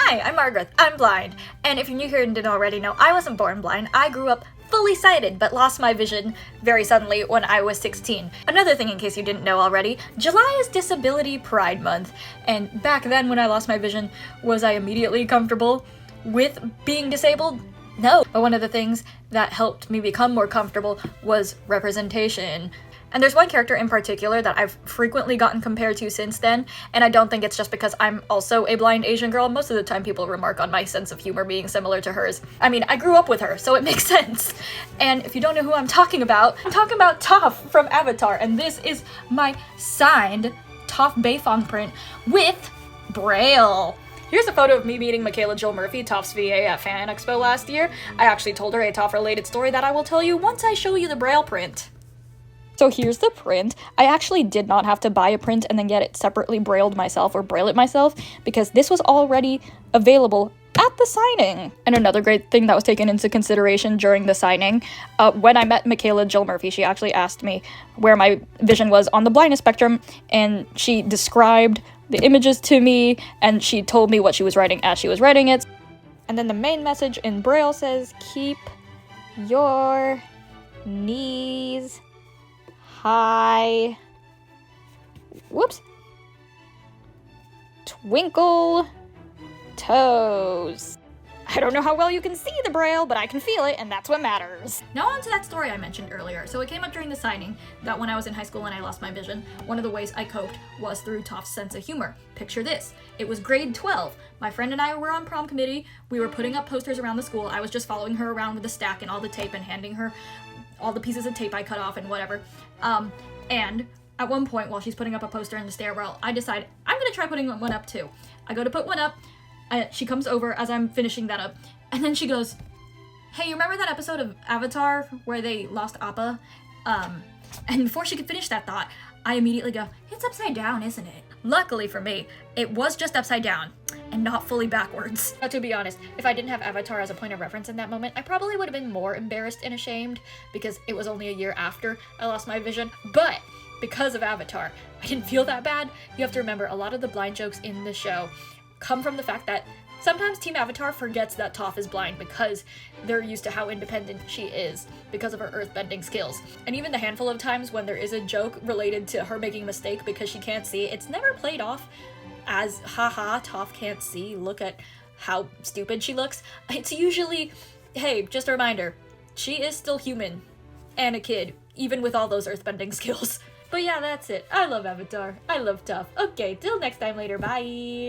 Hi, I'm Margaret. I'm blind. And if you're new here and didn't already know, I wasn't born blind. I grew up fully sighted, but lost my vision very suddenly when I was 16. Another thing, in case you didn't know already, July is Disability Pride Month. And back then when I lost my vision, was I immediately comfortable with being disabled? No. But one of the things that helped me become more comfortable was representation. And there's one character in particular that I've frequently gotten compared to since then, and I don't think it's just because I'm also a blind Asian girl. Most of the time people remark on my sense of humor being similar to hers. I mean, I grew up with her, so it makes sense. And if you don't know who I'm talking about Toph from Avatar, and this is my signed Toph Beifong print with Braille. Here's a photo of me meeting Michaela Jill Murphy, Toph's VA at Fan Expo last year. I actually told her a Toph-related story that I will tell you once I show you the Braille print. So here's the print. I actually did not have to buy a print and then get it separately brailled myself or braille it myself because this was already available at the signing. And another great thing that was taken into consideration during the signing, when I met Michaela Jill Murphy, she actually asked me where my vision was on the blindness spectrum, and she described the images to me, and she told me what she was writing as she was writing it. And then the main message in Braille says, "Keep your knees high, whoops, twinkle toes." I don't know how well you can see the Braille, but I can feel it, and that's what matters. Now on to that story I mentioned earlier. So it came up during the signing that when I was in high school and I lost my vision, one of the ways I coped was through Toph's sense of humor. Picture this. It was grade 12. My friend and I were on prom committee. We were putting up posters around the school. I was just following her around with a stack and all the tape and handing her all the pieces of tape I cut off and whatever. And at one point, while she's putting up a poster in the stairwell, I decide I'm gonna try putting one up too. I go to put one up, she comes over as I'm finishing that up, and then she goes, "Hey, you remember that episode of Avatar where they lost Appa?" And before she could finish that thought, I immediately go, "It's upside down, isn't it?" Luckily for me, it was just upside down and not fully backwards. Now, to be honest, if I didn't have Avatar as a point of reference in that moment, I probably would have been more embarrassed and ashamed because it was only a year after I lost my vision. But because of Avatar, I didn't feel that bad. You have to remember, a lot of the blind jokes in the show come from the fact that sometimes Team Avatar forgets that Toph is blind because they're used to how independent she is because of her earthbending skills. And even the handful of times when there is a joke related to her making a mistake because she can't see, it's never played off as, haha, Toph can't see, look at how stupid she looks. It's usually, hey, just a reminder, she is still human and a kid, even with all those earthbending skills. But yeah, that's it. I love Avatar. I love Toph. Okay, till next time later, bye!